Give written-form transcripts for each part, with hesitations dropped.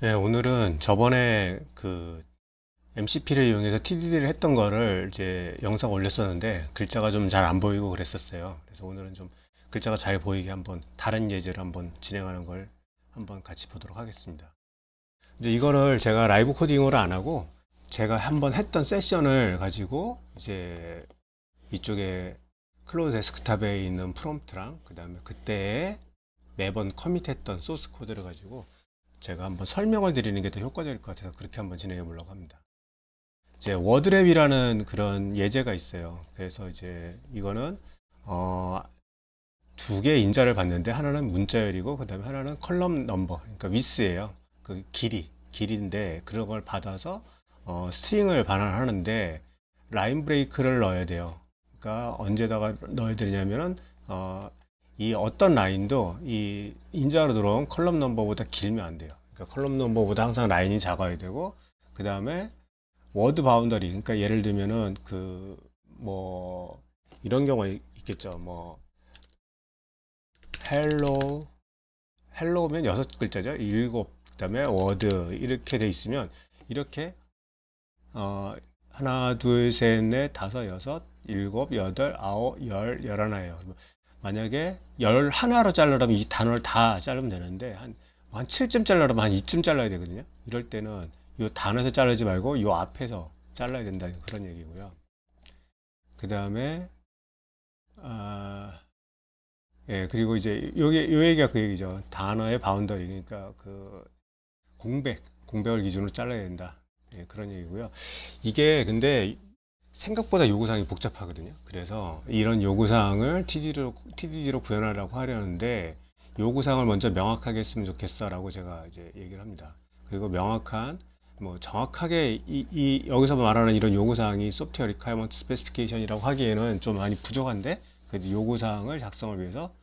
네, 오늘은 저번에 그 MCP를 이용해서 TDD를 했던 거를 이제 영상 올렸었는데 글자가 좀 잘 안 보이고 그랬었어요. 그래서 오늘은 좀 글자가 잘 보이게 한번 다른 예제를 한번 진행하는 걸 한번 같이 보도록 하겠습니다. 이제 이거를 제가 라이브 코딩으로 안 하고 제가 한번 했던 세션을 가지고 이제 이쪽에 클로즈 데스크탑에 있는 프롬프트랑 그 다음에 그때 매번 커밋했던 소스 코드를 가지고 제가 한번 설명을 드리는 게 더 효과적일 것 같아서 그렇게 한번 진행해 보려고 합니다. 이제 워드랩이라는 그런 예제가 있어요. 그래서 이제 이거는 두 개의 인자를 받는데 하나는 문자열이고 그 다음에 하나는 컬럼 넘버, 그러니까 위스예요. 그 길인데 그런 걸 받아서 스트링을 반환하는데 라인 브레이크를 넣어야 돼요. 그러니까 언제다가 넣어야 되냐면은 이 어떤 라인도 이 인자로 들어온 컬럼 넘버보다 길면 안 돼요. 그러니까 컬럼 넘버보다 항상 라인이 작아야 되고, 그 다음에 워드 바운더리, 그러니까 예를 들면은 그 뭐 이런 경우가 있겠죠. 뭐 헬로면 6글자죠. 7, 그 다음에 워드 이렇게 돼 있으면 이렇게 하나, 둘, 셋, 넷, 다섯, 여섯, 일곱, 여덟, 아홉, 열, 열하나예요. 만약에 11로 자르려면 이 단어를 다 자르면 되는데 한 7점 자르려면 한 2점 잘라야 되거든요. 이럴 때는 이 단어에서 자르지 말고 이 앞에서 잘라야 된다는 그런 얘기고요. 그 다음에 예, 그리고 이제 요 얘기가 그 얘기죠. 단어의 바운더리, 그러니까 그 공백을 기준으로 잘라야 된다. 예, 그런 얘기고요. 이게 근데 생각보다 요구사항이 복잡하거든요. 그래서 이런 요구사항을 TDD로 구현하려고 하려는데 요구사항을 먼저 명확하게 했으면 좋겠어 라고 제가 이제 얘기를 합니다. 그리고 명확한 뭐 정확하게 여기서 말하는 이런 요구사항이 소프트웨어 리퀘어먼트 스페시피케이션이라고 하기에는 좀 많이 부족한데 그 요구사항을 작성을 위해서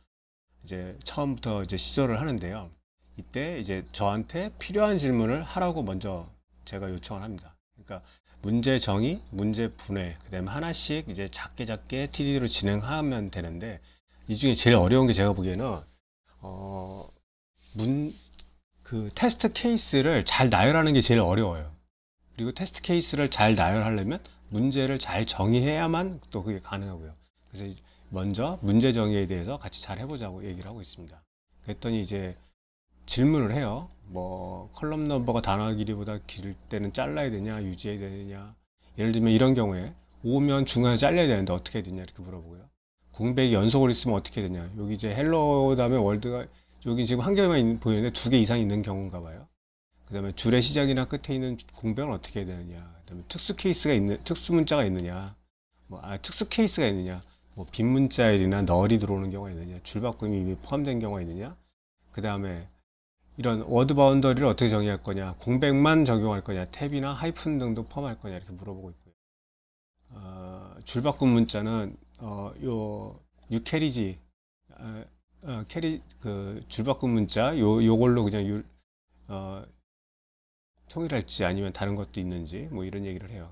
이제 처음부터 이제 시도를 하는데요. 이때 이제 저한테 필요한 질문을 하라고 먼저 제가 요청을 합니다. 그러니까 문제 정의, 문제 분해, 그 다음에 하나씩 이제 작게 TDD로 진행하면 되는데 이 중에 제일 어려운 게 제가 보기에는 어, 그 테스트 케이스를 잘 나열하는 게 제일 어려워요. 그리고 테스트 케이스를 잘 나열하려면 문제를 잘 정의해야만 또 그게 가능하고요. 그래서 먼저 문제 정의에 대해서 같이 잘 해보자고 얘기를 하고 있습니다. 그랬더니 이제 질문을 해요. 뭐 컬럼 넘버가 단어 길이보다 길 때는 잘라야 되냐, 유지해야 되냐. 예를 들면 이런 경우에 오면 중간에 잘라야 되는데 어떻게 해야 되냐 이렇게 물어보고요. 공백이 연속으로 있으면 어떻게 해야 되냐. 여기 이제 헬로 다음에 월드가 여기 지금 한 개만 보이는데 두 개 이상 있는 경우인가 봐요. 그 다음에 줄의 시작이나 끝에 있는 공백은 어떻게 해야 되느냐. 그 다음에 특수 문자가 있느냐. 특수 케이스가 있느냐. 뭐 빈 문자열이나 널이 들어오는 경우가 있느냐. 줄 바꿈이 이미 포함된 경우가 있느냐. 그 다음에 이런 워드 바운더리를 어떻게 정의할 거냐, 공백만 적용할 거냐, 탭이나 하이픈 등도 포함할 거냐 이렇게 물어보고 있고요. 줄바꿈 문자는 요 유캐리지 캐리 그 줄바꿈 문자 요걸로 그냥 통일할지 아니면 다른 것도 있는지 뭐 이런 얘기를 해요.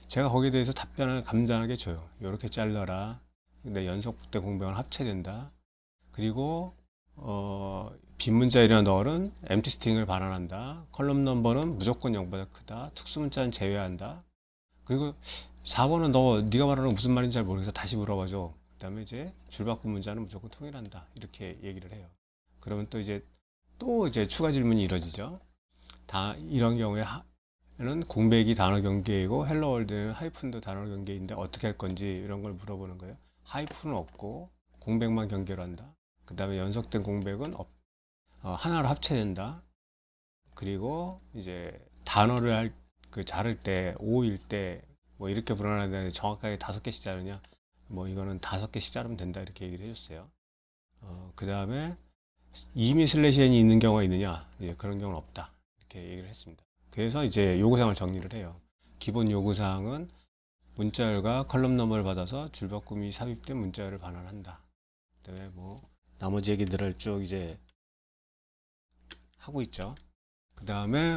제가 거기에 대해서 답변을 간단하게 줘요. 이렇게 잘라라. 근데 연속된 공백은 합체된다. 그리고 빈 문자이나 널은 empty string을 반환한다. 컬럼 넘버는 무조건 0보다 크다. 특수 문자는 제외한다. 그리고 4번은 네가 말하는 무슨 말인지 잘 모르겠어. 다시 물어봐줘. 그 다음에 이제 줄바꿈 문자는 무조건 통일한다. 이렇게 얘기를 해요. 그러면 또 이제 추가 질문이 이루어지죠. 이런 경우에는 공백이 단어 경계이고 헬로 월드는 하이픈도 단어 경계인데 어떻게 할 건지 이런 걸 물어보는 거예요. 하이픈은 없고 공백만 경계로 한다. 그 다음에 연속된 공백은 하나로 합체된다. 그리고 이제 단어를 자를 때, 오일 때, 뭐 이렇게 불어나는데 정확하게 5개씩 자르냐? 뭐 이거는 5개씩 자르면 된다. 이렇게 얘기를 해줬어요. 그 다음에 이미 슬래시n이 있는 경우가 있느냐? 그런 경우는 없다. 이렇게 얘기를 했습니다. 그래서 이제 요구사항을 정리를 해요. 기본 요구사항은 문자열과 컬럼 넘버를 받아서 줄바꿈이 삽입된 문자열을 반환한다. 그다음에 뭐 나머지 얘기들을 쭉 이제 하고 있죠. 그 다음에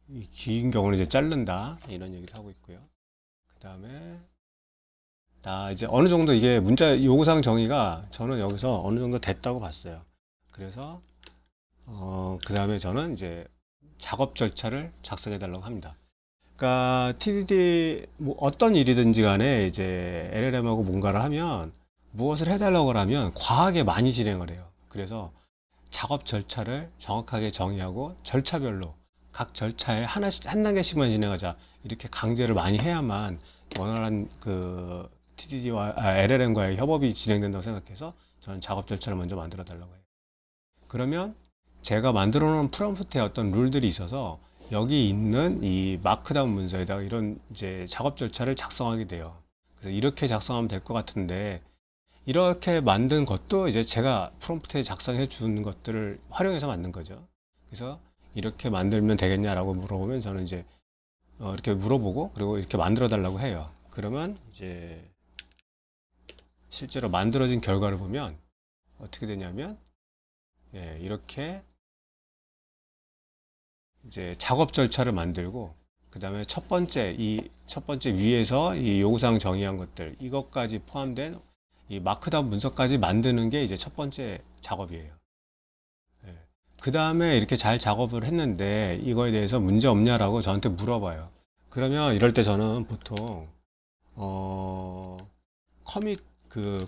이 긴 경우는 이제 자른다 이런 얘기도 하고 있고요. 그 다음에 이제 어느 정도 이게 문자 요구사항 정의가 저는 여기서 어느 정도 됐다고 봤어요. 그래서 그 그 다음에 저는 이제 작업 절차를 작성해 달라고 합니다. 그러니까 TDD 뭐 어떤 일이든지 간에 이제 LLM하고 뭔가를 하면 무엇을 해달라고 하면 과하게 많이 진행을 해요. 그래서 작업 절차를 정확하게 정의하고 절차별로 각 절차에 하나씩 한 단계씩만 진행하자 이렇게 강제를 많이 해야만 원활한 그 TDD와 LLM과의 협업이 진행된다고 생각해서 저는 작업 절차를 먼저 만들어 달라고 해요. 그러면 제가 만들어 놓은 프롬프트에 어떤 룰들이 있어서 여기 있는 이 마크다운 문서에다가 이런 이제 작업 절차를 작성하게 돼요. 그래서 이렇게 작성하면 될 것 같은데 이렇게 만든 것도 이제 제가 프롬프트에 작성해 주는 것들을 활용해서 만든 거죠. 그래서 이렇게 만들면 되겠냐라고 물어보면 저는 이제 이렇게 물어보고 그리고 이렇게 만들어 달라고 해요. 그러면 이제 실제로 만들어진 결과를 보면 어떻게 되냐면 예, 이렇게 이제 작업 절차를 만들고 그 다음에 첫 번째 위에서 이 요구사항 정의한 것들 이것까지 포함된 이 마크다운 문서까지 만드는 게 이제 첫 번째 작업이에요. 예. 그 다음에 이렇게 잘 작업을 했는데 이거에 대해서 문제 없냐라고 저한테 물어봐요. 그러면 이럴 때 저는 보통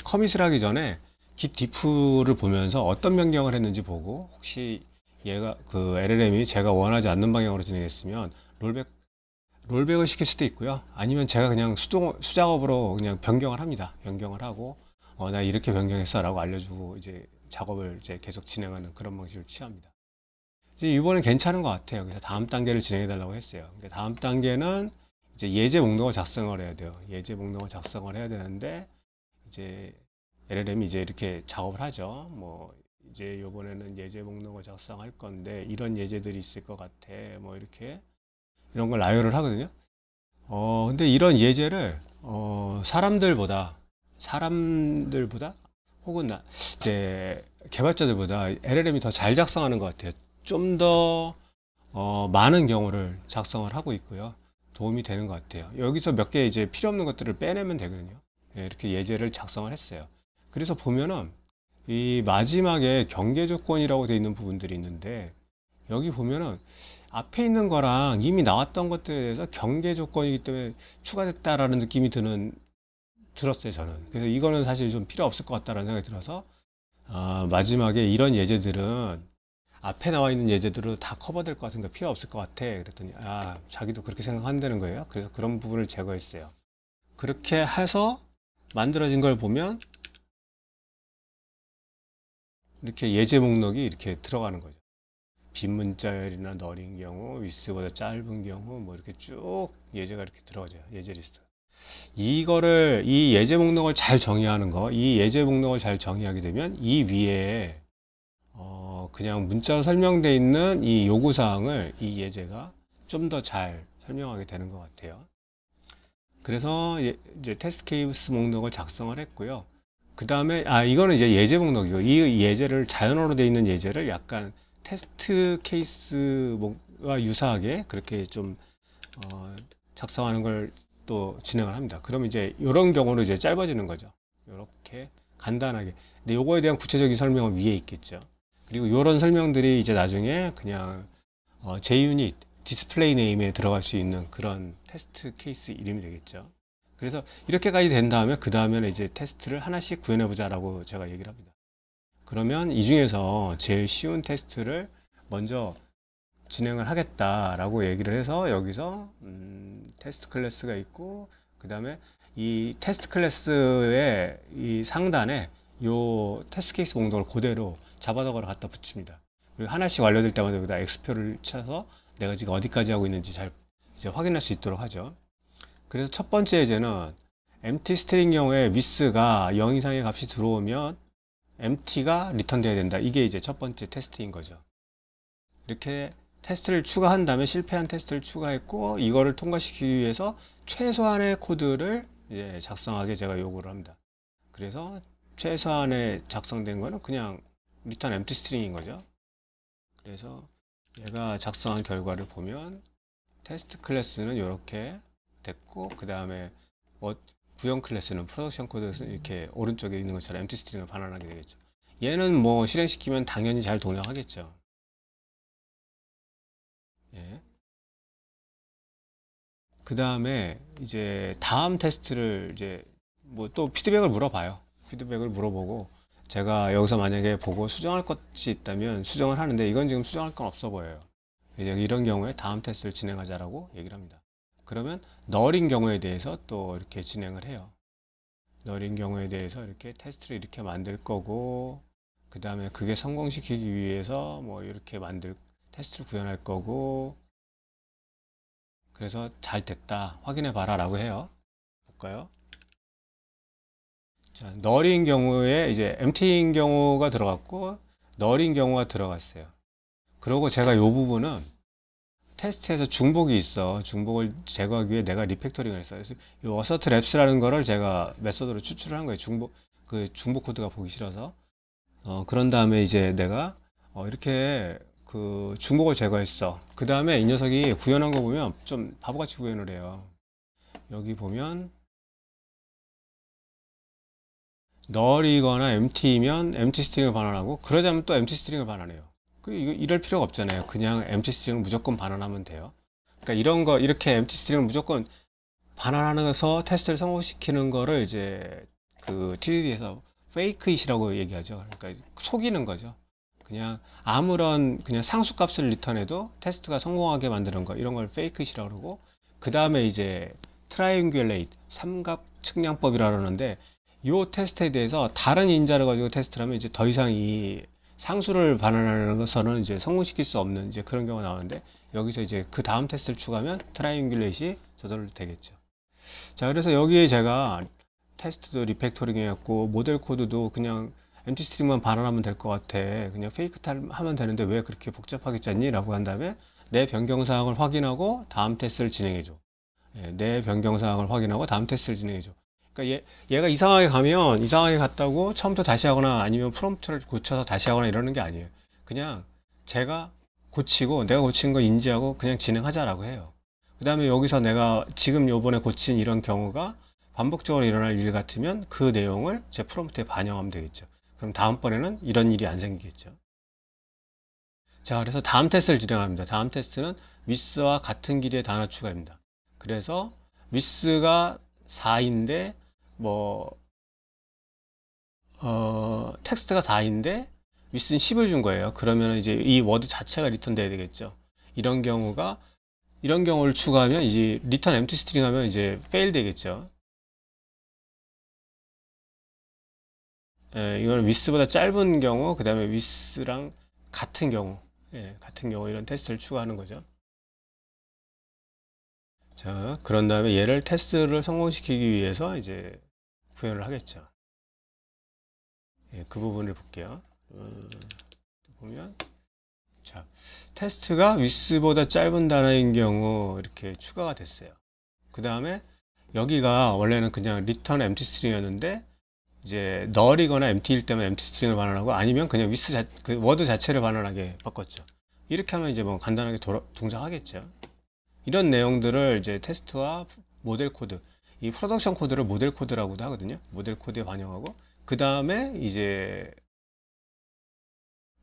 커밋을 하기 전에 git diff를 보면서 어떤 변경을 했는지 보고 혹시 얘가 그 LLM이 제가 원하지 않는 방향으로 진행했으면 롤백을 시킬 수도 있고요. 아니면 제가 그냥 수작업으로 그냥 변경을 합니다. 변경을 하고 나 이렇게 변경했어 라고 알려주고 이제 작업을 이제 계속 진행하는 그런 방식을 취합니다. 이제 이번엔 괜찮은 것 같아요. 그래서 다음 단계를 진행해 달라고 했어요. 그러니까 다음 단계는 이제 예제 목록을 작성을 해야 돼요. 예제 목록을 작성을 해야 되는데 이제 LLM이 이제 이렇게 작업을 하죠. 뭐 이제 요번에는 예제 목록을 작성할 건데 이런 예제들이 있을 것 같아. 뭐 이렇게 이런 걸 나열을 하거든요. 근데 이런 예제를 사람들보다 혹은 이제 개발자들보다 LLM이 더 잘 작성하는 것 같아요. 좀 더 많은 경우를 작성을 하고 있고요. 도움이 되는 것 같아요. 여기서 몇 개 이제 필요 없는 것들을 빼내면 되거든요. 예, 이렇게 예제를 작성을 했어요. 그래서 보면은 이 마지막에 경계 조건이라고 되어 있는 부분들이 있는데 여기 보면은 앞에 있는 거랑 이미 나왔던 것들에 대해서 경계 조건이기 때문에 추가됐다라는 느낌이 들었어요, 저는. 그래서 이거는 사실 좀 필요 없을 것 같다라는 생각이 들어서 마지막에 이런 예제들은 앞에 나와 있는 예제들로 다 커버될 것 같은데 필요 없을 것 같아. 그랬더니 자기도 그렇게 생각한다는 거예요. 그래서 그런 부분을 제거했어요. 그렇게 해서 만들어진 걸 보면 이렇게 예제 목록이 이렇게 들어가는 거죠. 빈 문자열이나 널인 경우, 위스보다 짧은 경우, 뭐 이렇게 쭉 예제가 이렇게 들어가죠. 예제 리스트. 이 예제 목록을 잘 정의하는 거, 이 예제 목록을 잘 정의하게 되면 이 위에 그냥 문자로 설명되어 있는 이 요구사항을 이 예제가 좀 더 잘 설명하게 되는 것 같아요. 그래서 이제 테스트 케이스 목록을 작성을 했고요. 그 다음에 이거는 이제 예제 목록이고 이 예제를 자연어로 되어 있는 예제를 약간 테스트 케이스와 유사하게 그렇게 좀 작성하는 걸 또 진행을 합니다. 그럼 이제 이런 경우로 이제 짧아지는 거죠. 이렇게 간단하게. 근데 요거에 대한 구체적인 설명은 위에 있겠죠. 그리고 이런 설명들이 이제 나중에 그냥 JUnit 디스플레이 네임에 들어갈 수 있는 그런 테스트 케이스 이름이 되겠죠. 그래서 이렇게까지 된 다음에 그 다음에는 이제 테스트를 하나씩 구현해 보자라고 제가 얘기를 합니다. 그러면 이 중에서 제일 쉬운 테스트를 먼저 진행을 하겠다라고 얘기를 해서 여기서 테스트 클래스가 있고 그 다음에 이 테스트 클래스의 이 상단에 요 테스트 케이스 목록을 그대로 자바더거를 갖다 붙입니다. 그리고 하나씩 완료될 때마다 여기다 X표를 쳐서 내가 지금 어디까지 하고 있는지 잘 이제 확인할 수 있도록 하죠. 그래서 첫 번째 예제는 empty string 경우에 with가 0 이상의 값이 들어오면 empty가 리턴 돼야 된다. 이게 이제 첫 번째 테스트인 거죠. 이렇게 테스트를 추가한 다음에 실패한 테스트를 추가했고 이거를 통과시키기 위해서 최소한의 코드를 이제 작성하게 제가 요구를 합니다. 그래서 최소한의 작성된 거는 그냥 return empty string인 거죠. 그래서 얘가 작성한 결과를 보면 테스트 클래스는 이렇게 됐고 그 다음에 구형 클래스는 프로덕션 코드는 이렇게 오른쪽에 있는 것처럼 empty string을 반환하게 되겠죠. 얘는 뭐 실행시키면 당연히 잘 동작하겠죠. 예. 그 다음에 이제 다음 테스트를 이제 뭐 또 피드백을 물어봐요. 피드백을 물어보고 제가 여기서 만약에 보고 수정할 것이 있다면 수정을 하는데 이건 지금 수정할 건 없어 보여요. 이런 경우에 다음 테스트를 진행하자라고 얘기를 합니다. 그러면 널인 경우에 대해서 또 이렇게 진행을 해요. 널인 경우에 대해서 이렇게 테스트를 이렇게 만들 거고, 그 다음에 그게 성공시키기 위해서 뭐 이렇게 테스트를 구현할 거고, 그래서 잘 됐다 확인해 봐라 라고 해요. 볼까요? 자, 널인 경우에 이제 empty인 경우가 들어갔고 널인 경우가 들어갔어요. 그리고 제가 이 부분은 테스트에서 중복이 있어. 중복을 제거하기 위해 내가 리팩토링을 했어요. 그래서 이 어서트 랩스라는 거를 제가 메소드로 추출을 한 거예요. 중복 코드가 보기 싫어서. 그런 다음에 이제 내가 이렇게 그 중복을 제거했어. 그 다음에 이 녀석이 구현한 거 보면 좀 바보같이 구현을 해요. 여기 보면 널이거나 empty면 empty 스트링을 반환하고, 그러지 않으면 또 empty 스트링을 반환해요. 이럴 필요가 없잖아요. 그냥 empty 스트링을 무조건 반환하면 돼요. 그러니까 이런 거 이렇게 empty 스트링을 무조건 반환하면서 테스트를 성공시키는 거를 이제 그 TDD에서 fake it이라고 얘기하죠. 그러니까 속이는 거죠. 그냥 아무런 그냥 상수 값을 리턴해도 테스트가 성공하게 만드는 거, 이런 걸 fake it이라고 그러고, 그 다음에 이제 triangulate 삼각 측량법이라 그러는데, 이 테스트에 대해서 다른 인자를 가지고 테스트를 하면 이제 더 이상 이 상수를 반환하는 것은 이제 성공시킬 수 없는 이제 그런 경우가 나오는데, 여기서 이제 그 다음 테스트를 추가하면 트라이앵귤레이트이 저절로 되겠죠. 자, 그래서 여기에 제가 테스트도 리팩토링 해갖고 모델 코드도 그냥 empty 스트링만 반환하면 될 것 같아. 그냥 페이크 하면 되는데 왜 그렇게 복잡하게 짰니? 라고 한 다음에 내 변경사항을 확인하고 다음 테스트를 진행해줘. 내 변경사항을 확인하고 다음 테스트를 진행해줘. 그러니까 얘가 이상하게 가면 이상하게 갔다고 처음부터 다시 하거나 아니면 프롬프트를 고쳐서 다시 하거나 이러는 게 아니에요. 그냥 제가 고치고 내가 고친 거 인지하고 그냥 진행하자라고 해요. 그 다음에 여기서 내가 지금 요번에 고친 이런 경우가 반복적으로 일어날 일 같으면 그 내용을 제 프롬프트에 반영하면 되겠죠. 그럼 다음번에는 이런 일이 안 생기겠죠. 자, 그래서 다음 테스트를 진행합니다. 다음 테스트는 with와 같은 길이의 단어 추가입니다. 그래서 with가 4인데 텍스트가 4인데 with는 10을 준 거예요. 그러면 이제 이 워드 자체가 리턴 돼야 되겠죠. 이런 경우를 추가하면 이제 return empty string 하면 이제 fail 되겠죠. 이거는 with보다 짧은 경우, 그 다음에 with랑 같은 경우, 같은 경우 이런 테스트를 추가하는 거죠. 자, 그런 다음에 얘를 테스트를 성공시키기 위해서 이제 구현을 하겠죠. 그 부분을 볼게요. 보면, 자, 테스트가 with보다 짧은 단어인 경우 이렇게 추가가 됐어요. 그 다음에 여기가 원래는 그냥 return empty string이었는데 이제 널이거나 empty일 때만 empty string을 반환하고, 아니면 그냥 그 워드 자체를 반환하게 바꿨죠. 이렇게 하면 이제 뭐 간단하게 동작하겠죠. 이런 내용들을 이제 테스트와 모델 코드, 이 프로덕션 코드를 모델 코드라고도 하거든요. 모델 코드에 반영하고, 그 다음에 이제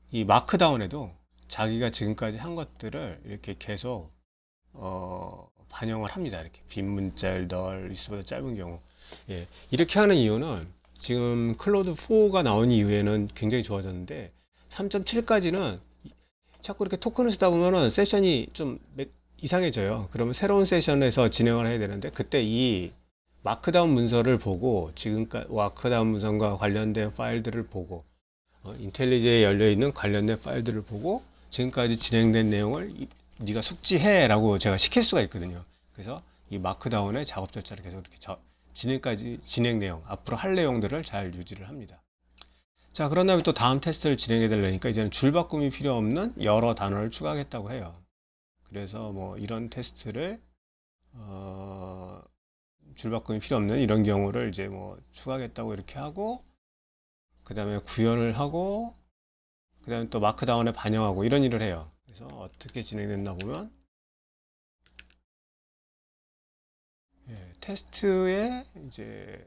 이 마크다운에도 자기가 지금까지 한 것들을 이렇게 계속 반영을 합니다. 이렇게 빈 문자를 널 리스트보다 짧은 경우, 이렇게 하는 이유는 지금 클로드 4가 나온 이후에는 굉장히 좋아졌는데 3.7까지는 자꾸 이렇게 토큰을 쓰다 보면은 세션이 좀 이상해져요. 그러면 새로운 세션에서 진행을 해야 되는데, 그때 이 마크다운 문서를 보고 지금까지 마크다운 문서과 관련된 파일들을 보고 인텔리제에 열려있는 관련된 파일들을 보고 지금까지 진행된 내용을 네가 숙지해 라고 제가 시킬 수가 있거든요. 그래서 이 마크다운의 작업 절차를 계속 이렇게 진행 내용, 앞으로 할 내용들을 잘 유지를 합니다. 자, 그런 다음에 또 다음 테스트를 진행해 달라니까 이제는 줄바꿈이 필요 없는 여러 단어를 추가하겠다고 해요. 그래서 뭐 이런 테스트를 줄바꿈이 필요 없는 이런 경우를 이제 뭐 추가하겠다고 이렇게 하고, 그 다음에 구현을 하고, 그 다음에 또 마크다운에 반영하고 이런 일을 해요. 그래서 어떻게 진행됐나 보면, 테스트에 이제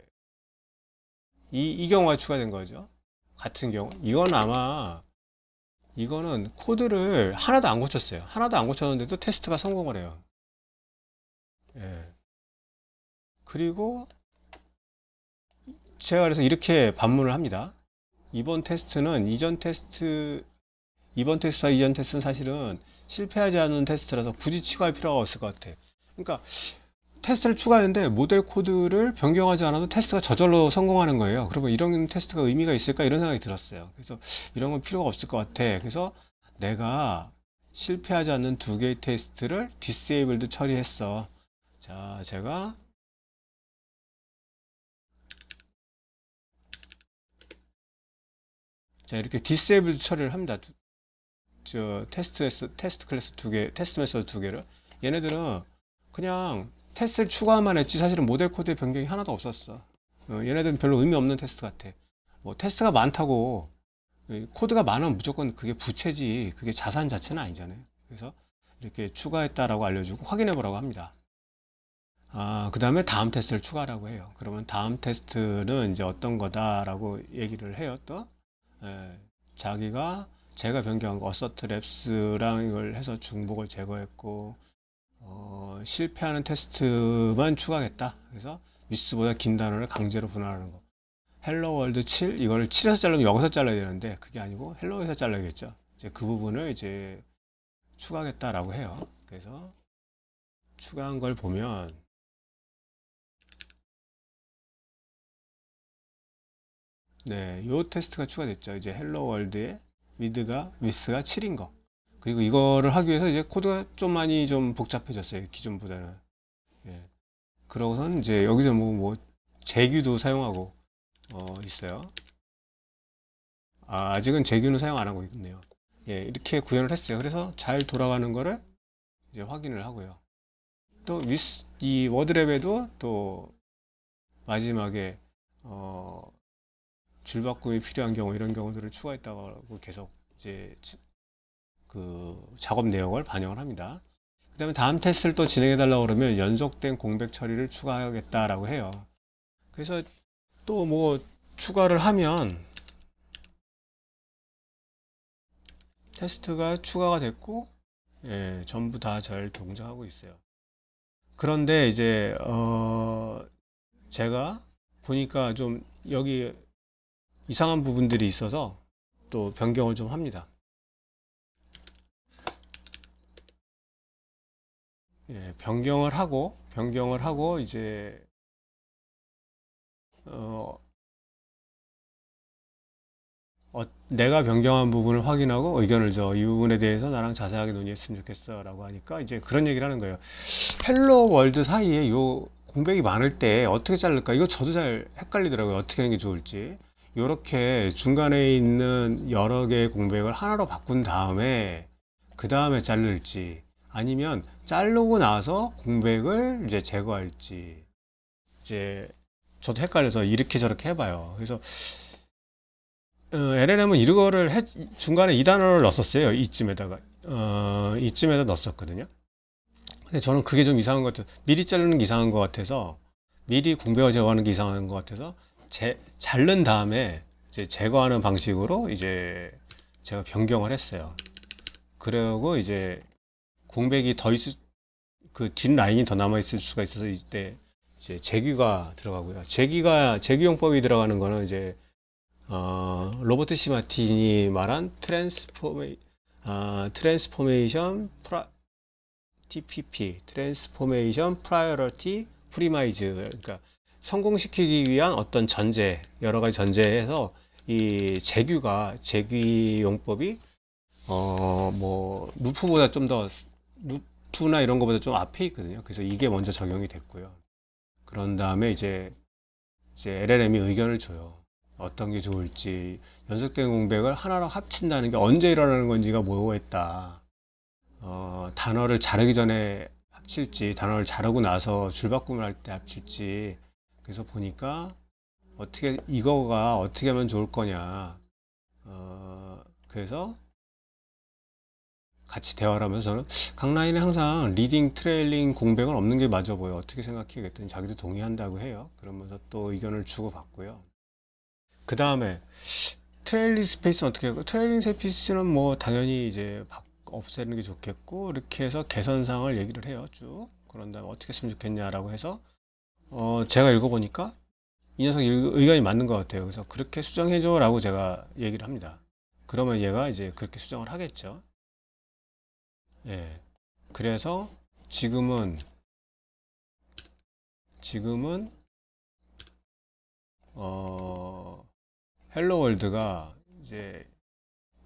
이 경우가 추가된 거죠. 같은 경우. 이건 아마 이거는 코드를 하나도 안 고쳤어요. 하나도 안 고쳤는데도 테스트가 성공을 해요. 예. 그리고 제가 그래서 이렇게 반문을 합니다. 이번 테스트는 이번 테스트와 이전 테스트는 사실은 실패하지 않는 테스트라서 굳이 추가할 필요가 없을 것 같아. 그러니까 테스트를 추가했는데 모델 코드를 변경하지 않아도 테스트가 저절로 성공하는 거예요. 그러면 이런 테스트가 의미가 있을까 이런 생각이 들었어요. 그래서 이런 건 필요가 없을 것 같아. 그래서 내가 실패하지 않는 두 개의 테스트를 디세이블드 처리했어. 자, 제가 이렇게 디세이블드 처리를 합니다. 테스트 클래스 두 개, 테스트 메서드 두 개를. 얘네들은 그냥 테스트를 추가만 했지 사실은 모델 코드의 변경이 하나도 없었어. 얘네들은 별로 의미 없는 테스트 같아. 뭐 테스트가 많다고 코드가 많으면 무조건 그게 부채지 그게 자산 자체는 아니잖아요. 그래서 이렇게 추가했다라고 알려주고 확인해 보라고 합니다. 그 다음에 다음 테스트를 추가하라고 해요. 그러면 다음 테스트는 이제 어떤 거다라고 얘기를 해요. 또 제가 변경한 거 어서트 랩스랑 이걸 해서 중복을 제거했고 실패하는 테스트만 추가하겠다. 그래서 미스보다 긴 단어를 강제로 분할하는 거. 헬로 월드 7 이거를 7에서 자르면 여기서 잘라야 되는데 그게 아니고 헬로에서 잘라야겠죠. 이제 그 부분을 이제 추가하겠다라고 해요. 그래서 추가한 걸 보면 네, 요 테스트가 추가됐죠. 이제 헬로 월드에 위스가 7인 거. 그리고 이거를 하기 위해서 이제 코드가 좀 많이 좀 복잡해졌어요. 기존보다는. 예. 그러고선 이제 여기서 뭐 재규도 사용하고 있어요. 아직은 재규는 사용 안 하고 있네요. 예, 이렇게 구현을 했어요. 그래서 잘 돌아가는 거를 이제 확인을 하고요. 또 이 워드랩에도 또 마지막에 줄바꿈이 필요한 경우 이런 경우들을 추가했다고 계속 이제 그 작업 내역을 반영을 합니다. 그 다음에 다음 테스트를 또 진행해 달라고 그러면 연속된 공백 처리를 추가하겠다라고 해요. 그래서 또 뭐 추가를 하면 테스트가 추가가 됐고 예, 전부 다 잘 동작하고 있어요. 그런데 이제 제가 보니까 좀 여기 이상한 부분들이 있어서 또 변경을 좀 합니다. 예, 변경을 하고 이제 내가 변경한 부분을 확인하고 의견을 줘. 이 부분에 대해서 나랑 자세하게 논의했으면 좋겠어 라고 하니까 이제 그런 얘기를 하는 거예요. 헬로 월드 사이에 요 공백이 많을 때 어떻게 자를까? 이거 저도 잘 헷갈리더라고요. 어떻게 하는 게 좋을지. 요렇게 중간에 있는 여러 개의 공백을 하나로 바꾼 다음에 그 다음에 자를지 아니면 자르고 나서 공백을 이제 제거할지 이제 저도 헷갈려서 이렇게 저렇게 해봐요. 그래서 LLM은 이거를 중간에 이 단어를 넣었어요. 이쯤에다 넣었었거든요. 근데 저는 그게 좀 이상한 것 같아요. 미리 자르는 게 이상한 것 같아서 미리 공백을 제거하는 게 이상한 것 같아서 자른 다음에 이제 제거하는 방식으로 이제 제가 변경을 했어요. 그러고 이제 공백이 더 있을 그 뒷라인이 더 남아 있을 수가 있어서 이때 이제 재규가 들어가고요. 재규용법이 들어가는 거는 이제 로버트 시 마틴이 말한 트랜스포메이션 TPP, 트랜스포메이션 프라이어리티 프리마이즈, 그러니까 성공시키기 위한 어떤 전제, 여러 가지 전제에서 이 재규용법이 뭐 루프보다 좀 더 루프나 이런 거보다 좀 앞에 있거든요. 그래서 이게 먼저 적용이 됐고요. 그런 다음에 이제 LLM이 의견을 줘요. 어떤 게 좋을지. 연속된 공백을 하나로 합친다는 게 언제 일어나는 건지가 모호했다. 단어를 자르기 전에 합칠지 단어를 자르고 나서 줄바꿈을 할 때 합칠지. 그래서 보니까 이거가 어떻게 하면 좋을 거냐. 그래서 같이 대화를 하면서 저는 각 라인에 항상 리딩, 트레일링, 공백은 없는 게 맞아 보여. 어떻게 생각해? 그랬더니 자기도 동의한다고 해요. 그러면서 또 의견을 주고받고요. 그 다음에 트레일링 스페이스는 어떻게 할까요? 트레일링 스페이스는 뭐 당연히 이제 없애는 게 좋겠고, 이렇게 해서 개선사항을 얘기를 해요, 쭉. 그런 다음에 어떻게 했으면 좋겠냐라고 해서, 제가 읽어보니까 이 녀석 의견이 맞는 것 같아요. 그래서 그렇게 수정해줘 라고 제가 얘기를 합니다. 그러면 얘가 이제 그렇게 수정을 하겠죠. 예. 그래서 지금은, 지금은, 헬로 월드가 이제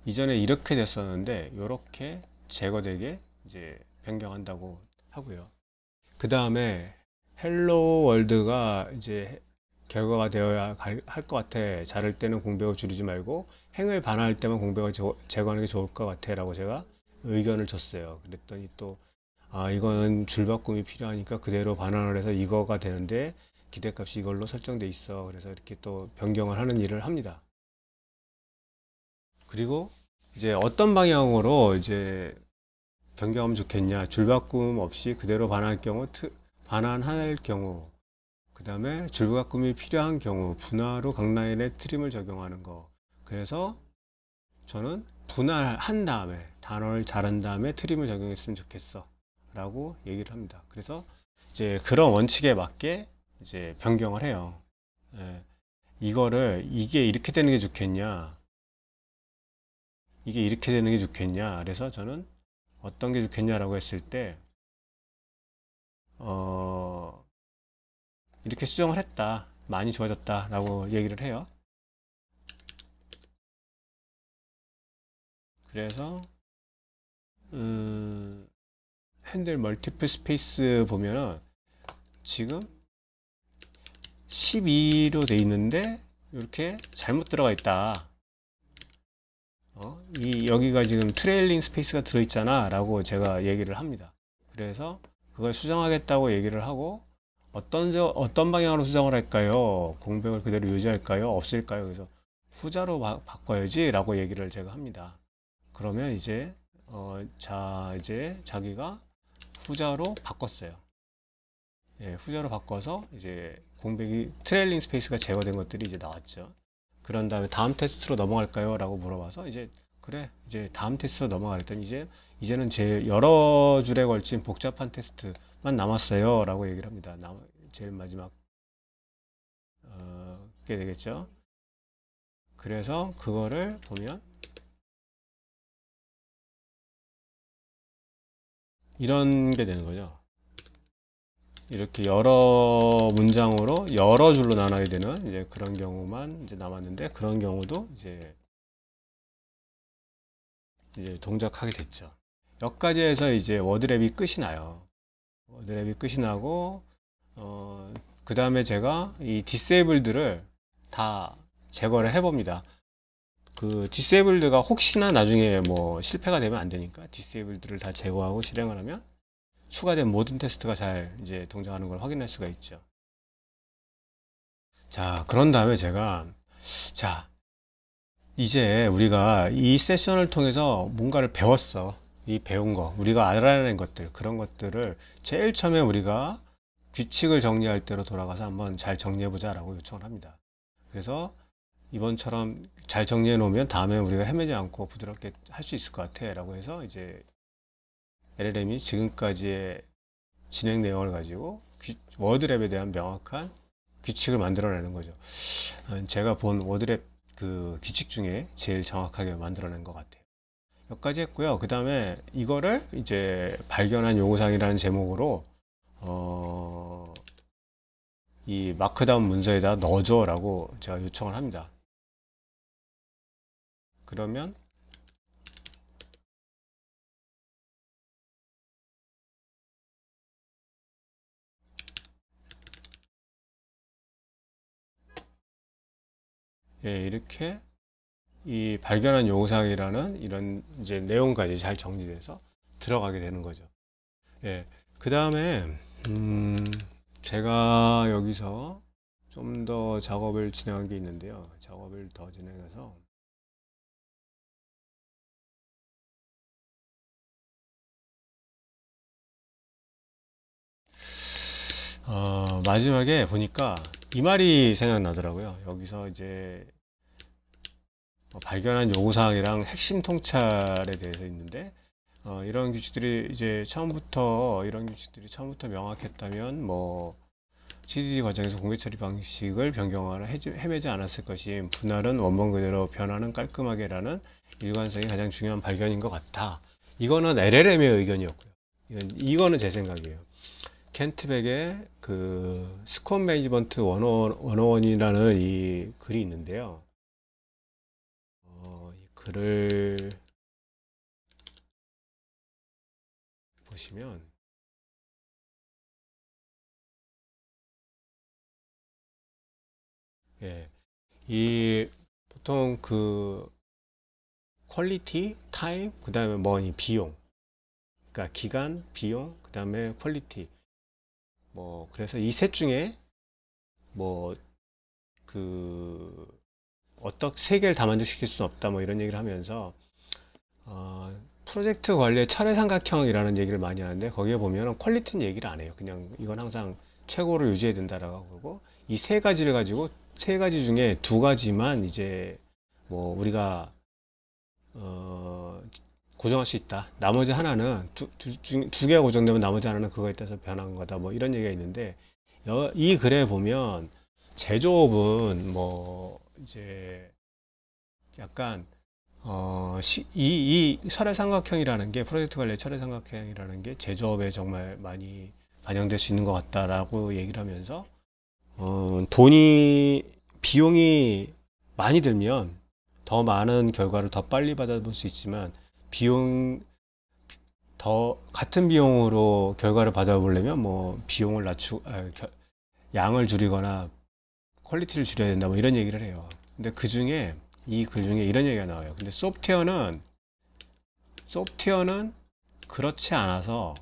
이전에 이렇게 됐었는데, 이렇게 제거되게 이제 변경한다고 하고요. 그 다음에 헬로 월드가 이제 결과가 되어야 할 것 같아. 자를 때는 공백을 줄이지 말고 행을 반환할 때만 공백을 제거하는 게 좋을 것 같아 라고 제가 의견을 줬어요. 그랬더니 또 이거는 줄바꿈이 필요하니까 그대로 반환을 해서 이거가 되는데 기대값이 이걸로 설정돼 있어. 그래서 이렇게 또 변경을 하는 일을 합니다. 그리고 이제 어떤 방향으로 이제 변경하면 좋겠냐. 줄바꿈 없이 그대로 반환할 경우, 반환할 경우, 그 다음에 줄바꿈이 필요한 경우, 분할로 각 라인에 트림을 적용하는 거. 그래서 저는 분할한 다음에, 단어를 자른 다음에 트림을 적용했으면 좋겠어. 라고 얘기를 합니다. 그래서 이제 그런 원칙에 맞게 이제 변경을 해요. 예. 이게 이렇게 되는 게 좋겠냐. 이게 이렇게 되는 게 좋겠냐. 그래서 저는 어떤 게 좋겠냐라고 했을 때, 이렇게 수정을 했다. 많이 좋아졌다. 라고 얘기를 해요. 그래서, 핸들 멀티플 스페이스 보면은 지금 12로 돼 있는데 이렇게 잘못 들어가 있다. 여기가 지금 트레일링 스페이스가 들어있잖아 라고 제가 얘기를 합니다. 그래서 그걸 수정하겠다고 얘기를 하고 어떤 방향으로 수정을 할까요? 공백을 그대로 유지할까요? 없앨까요? 그래서 후자로 바꿔야지 라고 얘기를 제가 합니다. 그러면 이제 이제 자기가 후자로 바꿨어요. 예, 후자로 바꿔서 이제 공백이 트레일링 스페이스가 제거된 것들이 이제 나왔죠. 그런 다음에 다음 테스트로 넘어갈까요? 라고 물어봐서 이제 그래 이제 다음 테스트로 넘어가랬더니 이제는 제 여러 줄에 걸친 복잡한 테스트만 남았어요 라고 얘기를 합니다. 제일 마지막 게 되겠죠. 그래서 그거를 보면 이런 게 되는 거죠. 이렇게 여러 문장으로 여러 줄로 나눠야 되는 이제 그런 경우만 이제 남았는데, 그런 경우도 이제 동작하게 됐죠. 여기까지 해서 이제 워드랩이 끝이 나요. 워드랩이 끝이 나고, 그 다음에 제가 이 디세이블드를 다 제거를 해봅니다. 그 디세이블드가 혹시나 나중에 뭐 실패가 되면 안 되니까 디세이블드를 다 제거하고 실행을 하면 추가된 모든 테스트가 잘 이제 동작하는 걸 확인할 수가 있죠. 자, 그런 다음에 제가 자, 이제 우리가 이 세션을 통해서 뭔가를 배웠어. 이 배운 거, 우리가 알아낸 것들, 그런 것들을 제일 처음에 우리가 규칙을 정리할 때로 돌아가서 한번 잘 정리해보자 라고 요청을 합니다. 그래서 이번처럼 잘 정리해 놓으면 다음에 우리가 헤매지 않고 부드럽게 할 수 있을 것 같아 라고 해서 이제 LLM이 지금까지의 진행 내용을 가지고 워드랩에 대한 명확한 규칙을 만들어내는 거죠. 제가 본 워드랩 그 규칙 중에 제일 정확하게 만들어낸 것 같아요. 여기까지 했고요. 그 다음에 이거를 이제 발견한 요구사항이라는 제목으로 이 마크다운 문서에다 넣어줘 라고 제가 요청을 합니다. 그러면 예, 이렇게 이 발견한 요구사항이라는 이런 이제 내용까지 잘 정리돼서 들어가게 되는 거죠. 예, 그 다음에 제가 여기서 좀 더 작업을 진행한 게 있는데요. 작업을 더 진행해서 마지막에 보니까 이 말이 생각나더라고요. 여기서 이제 발견한 요구사항이랑 핵심 통찰에 대해서 있는데, 이런 규칙들이 이런 규칙들이 처음부터 명확했다면, 뭐, TDD 과정에서 공개 처리 방식을 변경하거나 헤매지 않았을 것임. 분할은 원본 그대로, 변화는 깔끔하게라는 일관성이 가장 중요한 발견인 것 같아. 이거는 LLM의 의견이었고요. 이거는 제 생각이에요. 켄트백의 그 스코어 매니지먼트 101이라는 이 글이 있는데요. 이 글을 보시면, 예, 이 보통 그 퀄리티, 타임, 그 다음에 뭐니 비용, 그러니까 기간, 비용, 그 다음에 퀄리티, 뭐 그래서 이 셋 중에 뭐 그 어떤 세 개를 다 만족시킬 수 없다, 뭐 이런 얘기를 하면서 프로젝트 관리의 철의 삼각형이라는 얘기를 많이 하는데, 거기에 보면 퀄리티는 얘기를 안 해요. 그냥 이건 항상 최고를 유지해야 된다라고 하고, 이 세 가지를 가지고 세 가지 중에 두 가지만 이제 뭐 우리가 고정할 수 있다. 나머지 하나는 두 개가 고정되면 나머지 하나는 그거에 따라서 변한 거다. 뭐 이런 얘기가 있는데, 이 글에 보면 제조업은 뭐 이제 약간 이 철의 삼각형이라는 게, 프로젝트 관리의 철의 삼각형이라는 게 제조업에 정말 많이 반영될 수 있는 것 같다라고 얘기를 하면서, 비용이 많이 들면 더 많은 결과를 더 빨리 받아볼 수 있지만, 같은 비용으로 결과를 받아보려면 뭐 비용을 양을 줄이거나 퀄리티를 줄여야 된다, 뭐 이런 얘기를 해요. 근데 이 글 중에 이런 얘기가 나와요. 근데 소프트웨어는 그렇지 않아서,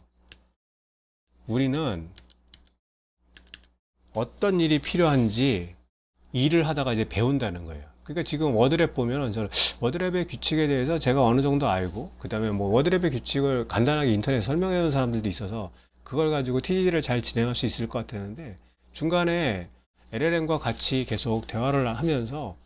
우리는 어떤 일이 필요한지 일을 하다가 이제 배운다는 거예요. 그러니까 지금 워드랩 보면은, 저는 워드랩의 규칙에 대해서 제가 어느 정도 알고, 그 다음에 뭐 워드랩의 규칙을 간단하게 인터넷에 설명해 준 사람들도 있어서 그걸 가지고 TDD를 잘 진행할 수 있을 것 같았는데, 중간에 LLM과 같이 계속 대화를 하면서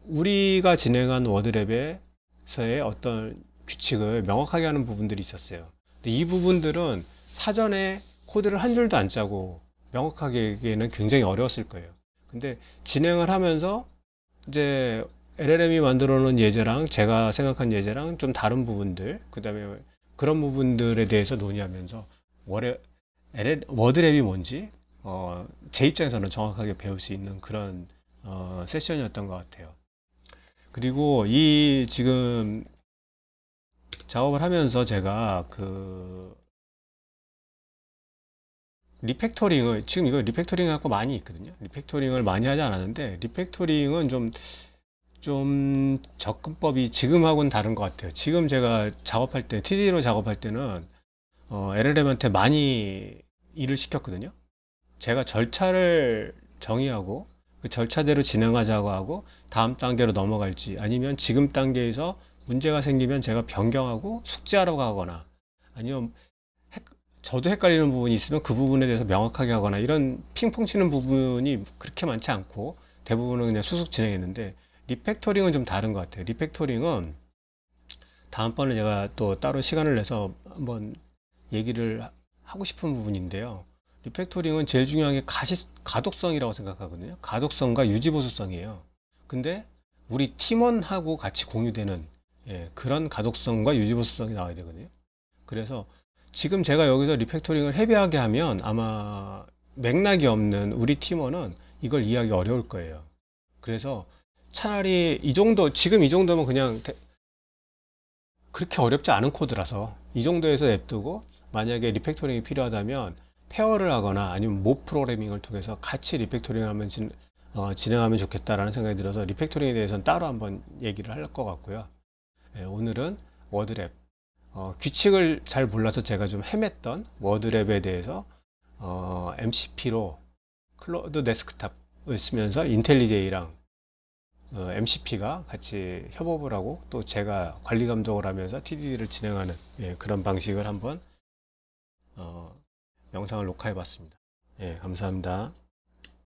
우리가 진행한 워드랩에서의 어떤 규칙을 명확하게 하는 부분들이 있었어요. 근데 이 부분들은 사전에 코드를 한 줄도 안 짜고 명확하게 하기에는 굉장히 어려웠을 거예요. 근데 진행을 하면서 이제 LLM이 만들어 놓은 예제랑 제가 생각한 예제랑 좀 다른 부분들, 그 다음에 그런 부분들에 대해서 논의하면서 워드랩이 뭔지 제 입장에서는 정확하게 배울 수 있는 그런 세션이었던 것 같아요. 그리고 이 지금 작업을 하면서 제가 그 리팩토링을, 지금 이거 리팩토링 할 거 많이 있거든요. 리팩토링을 많이 하지 않았는데, 리팩토링은 좀 접근법이 지금하고는 다른 것 같아요. 지금 제가 작업할 때, TDD로 작업할 때는 LLM한테 많이 일을 시켰거든요. 제가 절차를 정의하고 그 절차대로 진행하자고 하고, 다음 단계로 넘어갈지, 아니면 지금 단계에서 문제가 생기면 제가 변경하고 숙지하라고 하거나, 아니면 저도 헷갈리는 부분이 있으면 그 부분에 대해서 명확하게 하거나, 이런 핑퐁 치는 부분이 그렇게 많지 않고 대부분은 그냥 수속 진행했는데, 리팩토링은 좀 다른 것 같아요. 리팩토링은 다음번에 제가 또 따로 시간을 내서 한번 얘기를 하고 싶은 부분인데요. 리팩토링은 제일 중요한 게 가독성이라고 생각하거든요. 가독성과 유지보수성이에요. 근데 우리 팀원하고 같이 공유되는, 그런 가독성과 유지보수성이 나와야 되거든요. 그래서 지금 제가 여기서 리팩토링을 헤비하게 하면 아마 맥락이 없는 우리 팀원은 이걸 이해하기 어려울 거예요. 그래서 차라리 지금 이 정도면 그냥 그렇게 어렵지 않은 코드라서 이 정도에서 냅두고, 만약에 리팩토링이 필요하다면 페어를 하거나 아니면 모 프로그래밍을 통해서 같이 리팩토링하면 진행하면 좋겠다라는 생각이 들어서, 리팩토링에 대해서는 따로 한번 얘기를 할 것 같고요. 오늘은 워드랩, 규칙을 잘 몰라서 제가 좀 헤맸던 워드랩에 대해서 MCP로 클로드 데스크탑을 쓰면서 인텔리제이랑 MCP가 같이 협업을 하고, 또 제가 관리 감독을 하면서 TDD를 진행하는 그런 방식을 한번 영상을 녹화해 봤습니다. 감사합니다.